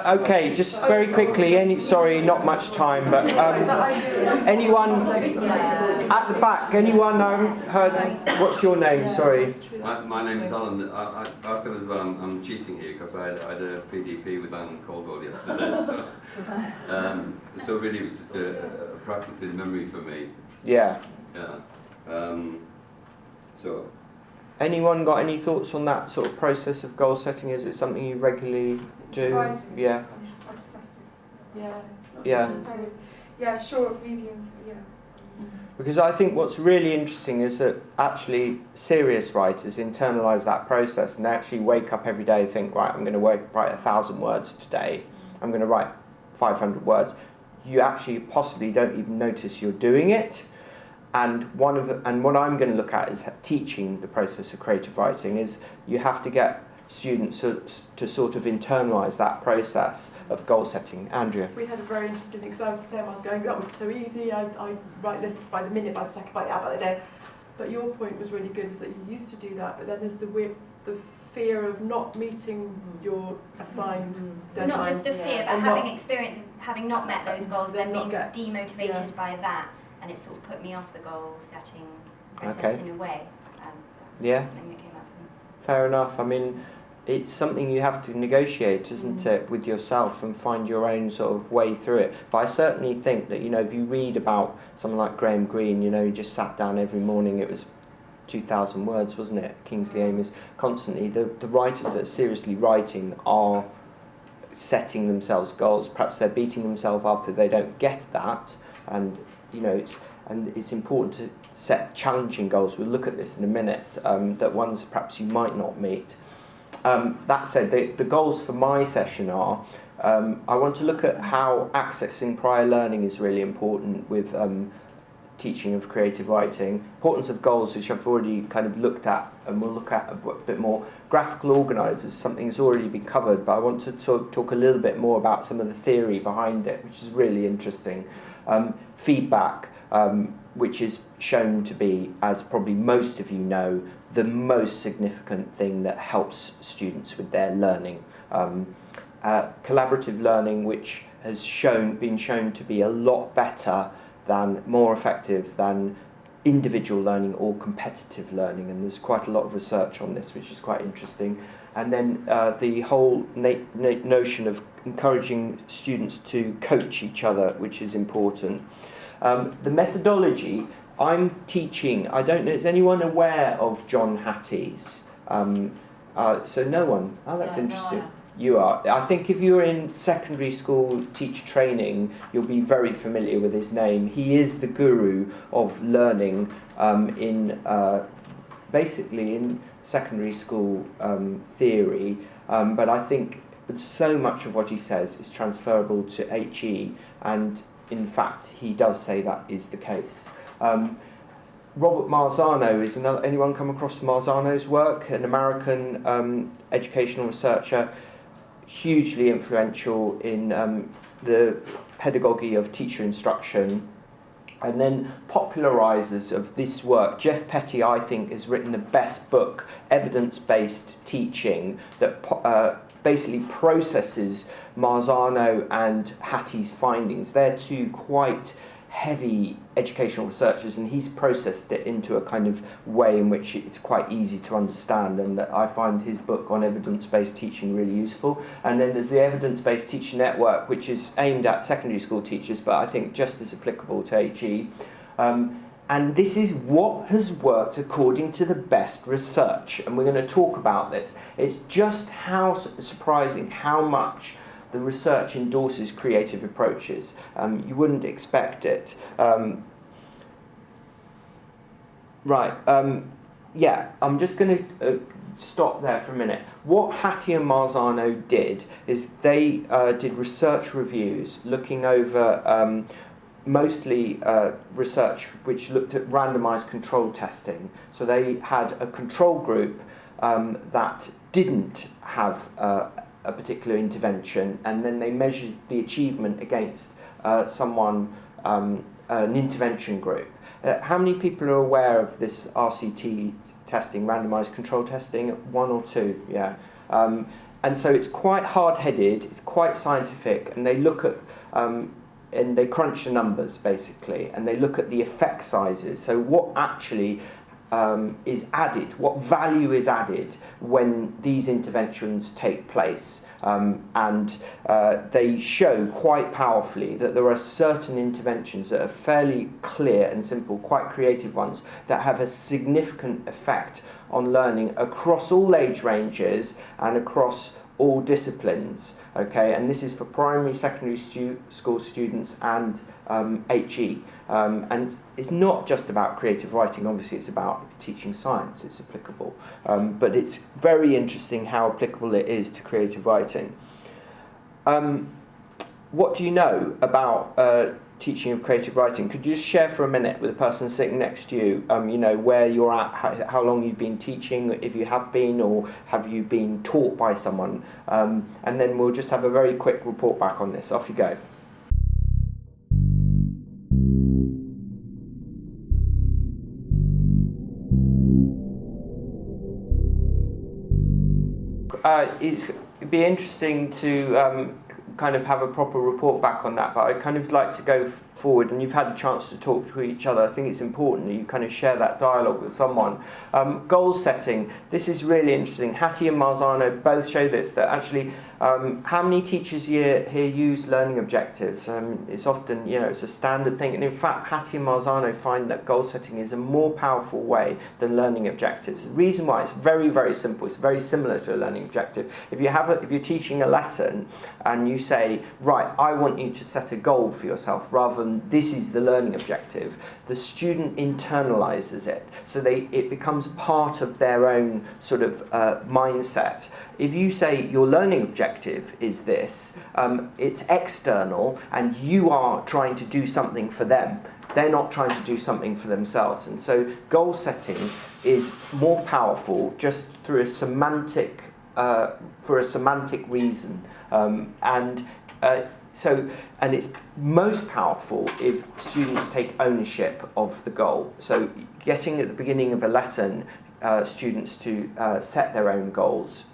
Okay, just very quickly, sorry, not much time, but anyone at the back, anyone heard, what's your name, sorry? My name is Alan. I feel as though I'm cheating here because I had a PDP with Anne Caldwell yesterday, so really it was just a practice in memory for me. Yeah. Yeah. So. Anyone got any thoughts on that sort of process of goal setting? Is it something you regularly do? Right. Yeah. Yeah. Yeah. Yeah, short, medium, yeah. Because I think what's really interesting is that actually serious writers internalise that process and they actually wake up every day and think, right, I'm going to write 1,000 words today. I'm going to write 500 words. You actually possibly don't even notice you're doing it. And what I'm going to look at is teaching the process of creative writing is you have to get students to sort of internalise that process of goal setting. Andrea? We had a very interesting thing, because I was the same, I was going, that was so easy, I write lists by the minute, by the second, by the hour, by the day. But your point was really good, was that you used to do that, but then there's the fear of not meeting your assigned deadline. Not just the fear, but having experience of having not met those goals, then being demotivated by that. And it sort of put me off the goal setting process in a way. Yeah. Something that came up from Fair enough. I mean, it's something you have to negotiate, isn't it, with yourself and find your own sort of way through it. But I certainly think that, if you read about someone like Graham Greene, he just sat down every morning, it was 2,000 words, wasn't it? Kingsley Amis, constantly. The writers that are seriously writing are setting themselves goals. Perhaps they're beating themselves up if they don't get that. And it's important to set challenging goals. We'll look at this in a minute, that ones perhaps you might not meet. That said, the goals for my session are, I want to look at how accessing prior learning is really important with teaching of creative writing. Importance of goals, which I've already kind of looked at, and we'll look at a bit more. Graphical organisers, something that's already been covered, but I want to sort of talk a little bit more about some of the theory behind it, which is really interesting. Feedback, which is shown to be, as probably most of you know, the most significant thing that helps students with their learning. Collaborative learning, which has been shown to be a lot better more effective than individual learning or competitive learning, and there's quite a lot of research on this, which is quite interesting. And then the whole notion of encouraging students to coach each other, which is important. The methodology, I'm teaching, I don't know, is anyone aware of John Hattie's? So no one. Oh, that's interesting. No. You are. I think if you're in secondary school teacher training, you'll be very familiar with his name. He is the guru of learning basically in secondary school theory. But I think so much of what he says is transferable to HE, and in fact, he does say that is the case. Robert Marzano is another. Anyone come across Marzano's work? An American educational researcher, hugely influential in the pedagogy of teacher instruction. And then popularisers of this work. Jeff Petty, I think, has written the best book, Evidence-Based Teaching, that basically processes Marzano and Hattie's findings. They're two quite heavy educational researchers, and he's processed it into a kind of way in which it's quite easy to understand, and I find his book on evidence-based teaching really useful. And then there's the Evidence-Based Teacher Network, which is aimed at secondary school teachers, but I think just as applicable to HE. And this is what has worked according to the best research, and we're going to talk about this. It's just how surprising how much the research endorses creative approaches. You wouldn't expect it. I'm just going to stop there for a minute. What Hattie and Marzano did is they did research reviews looking over mostly research which looked at randomised control testing. So they had a control group that didn't have a particular intervention, and then they measured the achievement against an intervention group. How many people are aware of this RCT testing, randomised control testing? One or two, yeah. and so it's quite hard-headed, it's quite scientific, and they look at and they crunch the numbers basically, and they look at the effect sizes. So what actually is added, what value is added when these interventions take place. And they show quite powerfully that there are certain interventions that are fairly clear and simple, quite creative ones, that have a significant effect on learning across all age ranges and across all disciplines, okay? And this is for primary, secondary school students and HE. And it's not just about creative writing, obviously it's about teaching science, it's applicable. But it's very interesting how applicable it is to creative writing. What do you know about teaching of creative writing? Could you just share for a minute with the person sitting next to you, you know, where you're at, how long you've been teaching, if you have been, or have you been taught by someone? And then we'll just have a very quick report back on this. Off you go. It'd be interesting to kind of have a proper report back on that, but I'd kind of like to go forward, and you've had a chance to talk to each other. I think it's important that you kind of share that dialogue with someone. Goal setting, this is really interesting. Hattie and Marzano both show this, that actually how many teachers here use learning objectives? It's often, you know, it's a standard thing, and in fact Hattie and Marzano find that goal setting is a more powerful way than learning objectives. The reason why, it's very, very simple. It's very similar to a learning objective. If you're teaching a lesson and you say, right, I want you to set a goal for yourself rather than this is the learning objective, the student internalizes it, so it becomes part of their own sort of mindset. If you say your learning objective is this, it's external and you are trying to do something for them. They're not trying to do something for themselves. And so goal setting is more powerful just through a semantic reason. And it's most powerful if students take ownership of the goal. So getting at the beginning of a lesson students to set their own goals,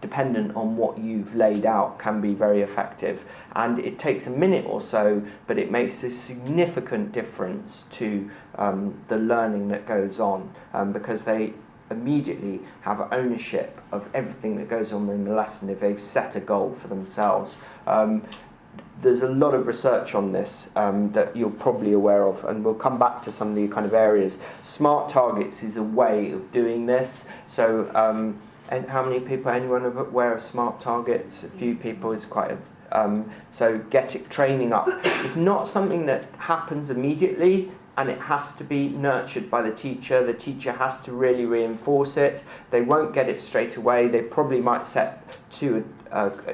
dependent on what you've laid out, can be very effective. And it takes a minute or so, but it makes a significant difference to the learning that goes on, because they immediately have ownership of everything that goes on in the lesson if they've set a goal for themselves. There's a lot of research on this that you're probably aware of, and we'll come back to some of the kind of areas. Smart targets is a way of doing this. So, and how many people, anyone aware of smart targets? A few people. Is quite a so get it training up. It's not something that happens immediately, and it has to be nurtured by the teacher. The teacher has to really reinforce it. They won't get it straight away. They probably might set two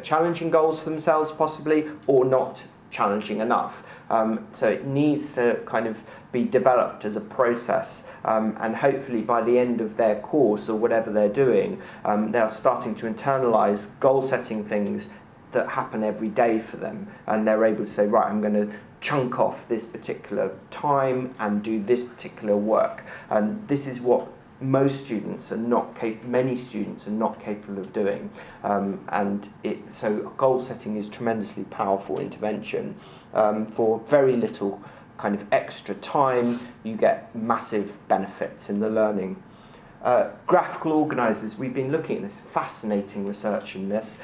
challenging goals for themselves, possibly, or not challenging enough. So it needs to kind of be developed as a process, and hopefully by the end of their course or whatever they're doing, they're starting to internalize goal-setting things that happen every day for them, and they're able to say, right, I'm going to chunk off this particular time and do this particular work. And this is what most students are not many students are not capable of doing, so goal setting is tremendously powerful intervention. For very little kind of extra time, you get massive benefits in the learning. Graphical organisers, we've been looking at this fascinating research in this.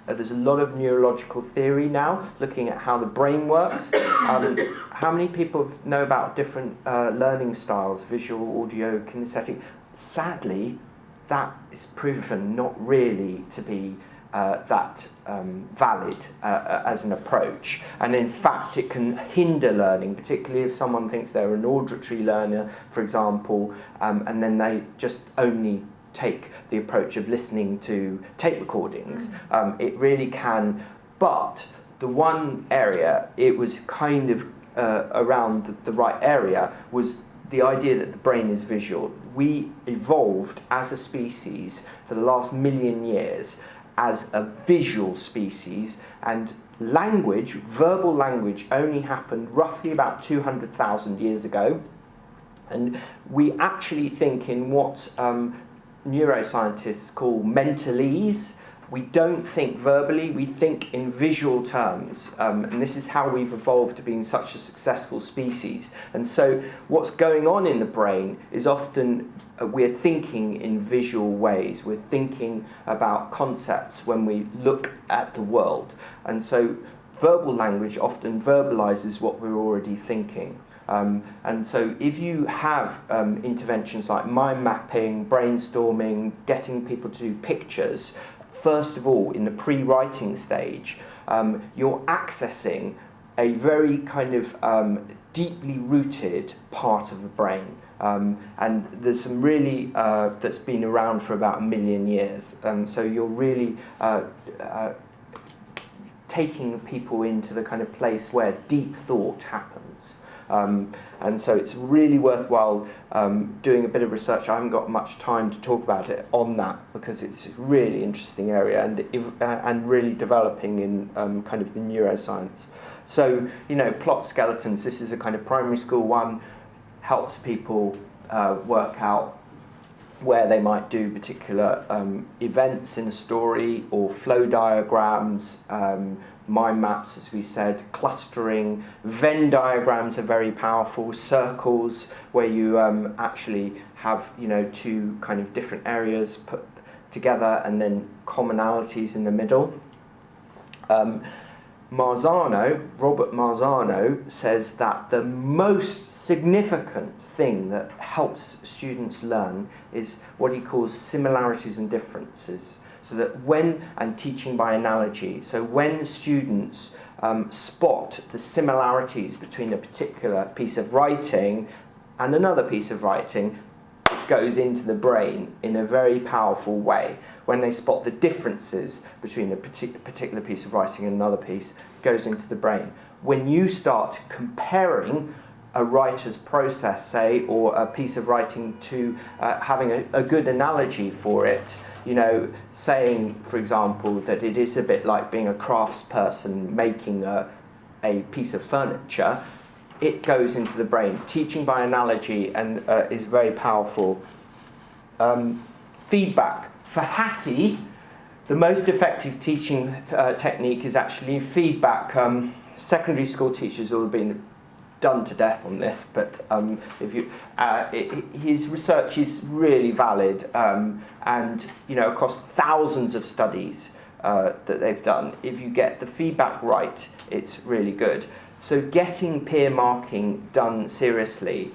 There's a lot of neurological theory now looking at how the brain works. How many people know about different learning styles, visual, audio, kinesthetic? Sadly, that is proven not really to be that valid as an approach, and in fact it can hinder learning, particularly if someone thinks they're an auditory learner, for example, and then they just only take the approach of listening to tape recordings. It really can, but the one area it was kind of around the right area was the idea that the brain is visual. We evolved as a species for the last 1 million years as a visual species, and language, verbal language, only happened roughly about 200,000 years ago. And we actually think in what neuroscientists call mentalese, we don't think verbally, we think in visual terms, and this is how we've evolved to being such a successful species. And so what's going on in the brain is often we're thinking in visual ways, we're thinking about concepts when we look at the world. And so verbal language often verbalizes what we're already thinking. And so if you have interventions like mind mapping, brainstorming, getting people to do pictures, first of all, in the pre-writing stage, you're accessing a very kind of deeply rooted part of the brain. And there's some really, that's been around for about 1 million years. So you're really taking people into the kind of place where deep thought happens. And so it's really worthwhile doing a bit of research. I haven't got much time to talk about it on that because it's a really interesting area and really developing in kind of the neuroscience. So, plot skeletons, this is a kind of primary school one, helps people work out where they might do particular events in a story or flow diagrams, mind maps, as we said, clustering. Venn diagrams are very powerful. Circles, where you actually have, two kind of different areas put together and then commonalities in the middle. Robert Marzano says that the most significant thing that helps students learn is what he calls similarities and differences. So that and teaching by analogy, so when students spot the similarities between a particular piece of writing and another piece of writing, it goes into the brain in a very powerful way. When they spot the differences between a particular piece of writing and another piece, it goes into the brain. When you start comparing a writer's process, say, or a piece of writing to having a good analogy for it, saying, for example, that it is a bit like being a craftsperson making a piece of furniture, it goes into the brain. Teaching by analogy and is very powerful. Feedback. For Hattie, the most effective teaching technique is actually feedback. Secondary school teachers all have been done to death on this, but his research is really valid, and across thousands of studies that they've done, if you get the feedback right, it's really good. So getting peer marking done seriously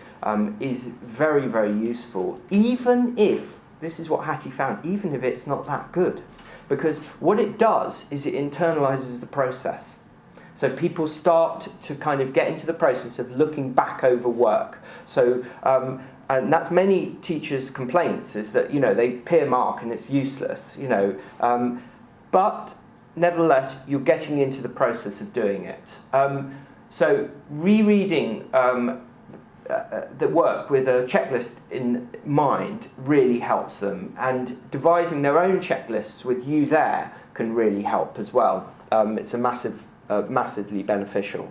is very, very useful, even if, this is what Hattie found, even if it's not that good, because what it does is it internalizes the process. So people start to kind of get into the process of looking back over work. So, and that's many teachers' complaints, is that, they peer mark and it's useless, but nevertheless, you're getting into the process of doing it. So rereading the work with a checklist in mind really helps them, and devising their own checklists with you there can really help as well. It's a massively beneficial.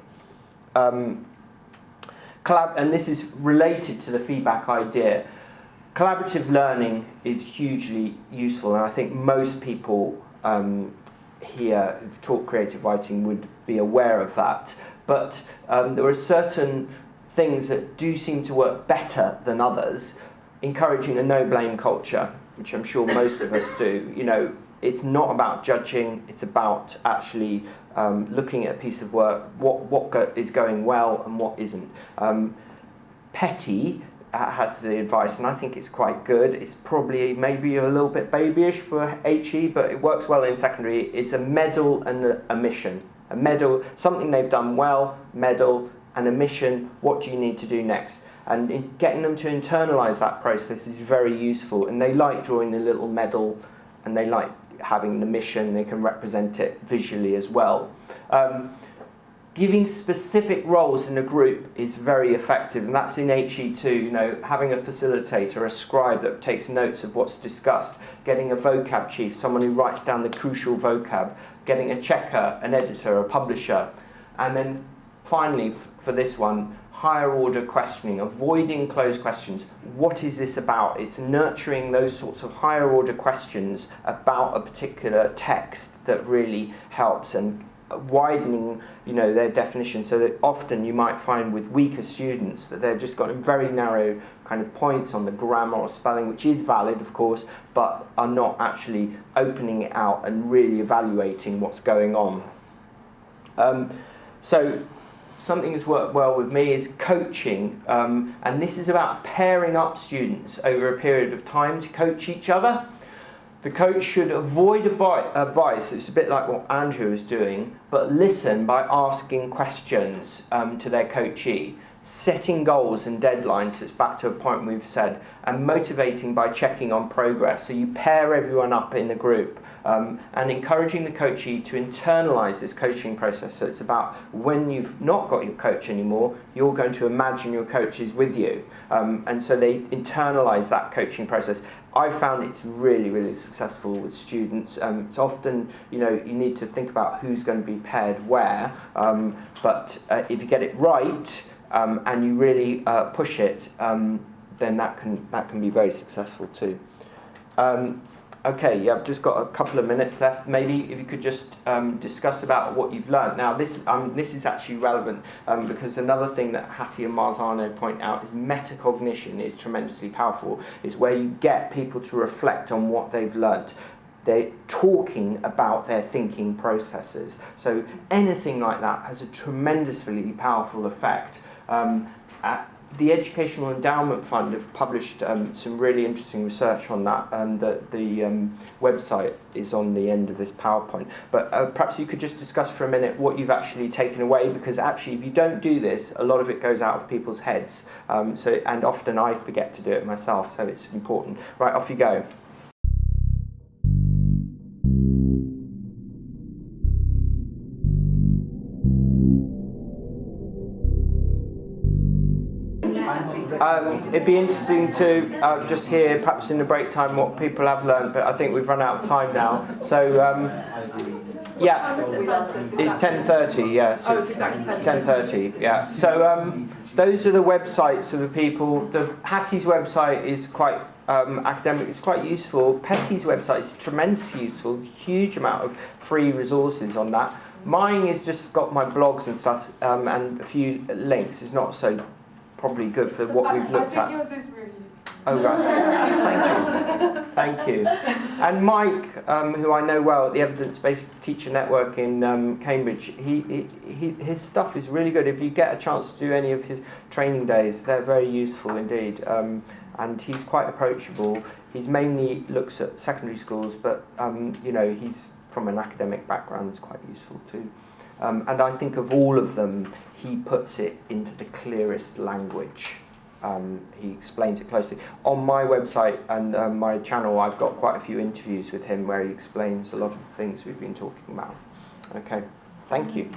And this is related to the feedback idea. Collaborative learning is hugely useful, and I think most people here who've taught creative writing would be aware of that. But there are certain things that do seem to work better than others. Encouraging a no-blame culture, which I'm sure most of us do. It's not about judging, it's about actually looking at a piece of work, what is going well and what isn't. Petty has the advice, and I think it's quite good. It's probably maybe a little bit babyish for HE, but it works well in secondary. It's a medal and a mission. A medal, something they've done well, medal, and a mission, what do you need to do next? And in getting them to internalise that process is very useful, and they like drawing the little medal, and they like having the mission, they can represent it visually as well. Giving specific roles in a group is very effective, and that's in HE too. Having a facilitator, a scribe that takes notes of what's discussed, getting a vocab chief, someone who writes down the crucial vocab, getting a checker, an editor, a publisher, and then finally for this one, higher order questioning, avoiding closed questions. What is this about? It's nurturing those sorts of higher order questions about a particular text that really helps, and widening, you know, their definition, so that often you might find with weaker students that they're just got very narrow kind of points on the grammar or spelling, which is valid, of course, but are not actually opening it out and really evaluating what's going on. So something that's worked well with me is coaching, and this is about pairing up students over a period of time to coach each other. The coach should avoid advice, it's a bit like what Andrew is doing, but listen by asking questions to their coachee, setting goals and deadlines, it's back to a point we've said, and motivating by checking on progress. So you pair everyone up in a group, and encouraging the coachee to internalise this coaching process. So it's about when you've not got your coach anymore, you're going to imagine your coach is with you, and so they internalise that coaching process. I've found it's really, really successful with students. It's often, you know, you need to think about who's going to be paired where, but if you get it right and you really push it, then that can be very successful too. Okay, yeah, I've just got a couple of minutes left. Maybe if you could just discuss about what you've learned. Now, this is actually relevant because another thing that Hattie and Marzano point out is metacognition is tremendously powerful. It's where you get people to reflect on what they've learnt. They're talking about their thinking processes. So anything like that has a tremendously powerful effect. The Educational Endowment Fund have published some really interesting research on that, and the website is on the end of this PowerPoint. But perhaps you could just discuss for a minute what you've actually taken away, because actually if you don't do this, a lot of it goes out of people's heads. And often I forget to do it myself, so it's important. Right, off you go. It'd be interesting to just hear, perhaps in the break time, what people have learned, but I think we've run out of time now. So, yeah, it's 10:30, yeah. So 10:30, yeah. So those are the websites of the people. The Hattie's website is quite academic, it's quite useful. Petty's website is tremendously useful, huge amount of free resources on that. Mine is just got my blogs and stuff and a few links. It's not so probably good for what we've looked at. I think yours is really useful. Oh, right. Thank you. And Mike, who I know well at the Evidence-Based Teacher Network in Cambridge, his stuff is really good. If you get a chance to do any of his training days, they're very useful indeed. And he's quite approachable. He's mainly looks at secondary schools, but you know, he's from an academic background, it's quite useful too. And I think of all of them, he puts it into the clearest language. He explains it closely. On my website and my channel, I've got quite a few interviews with him where he explains a lot of the things we've been talking about. Okay, thank you.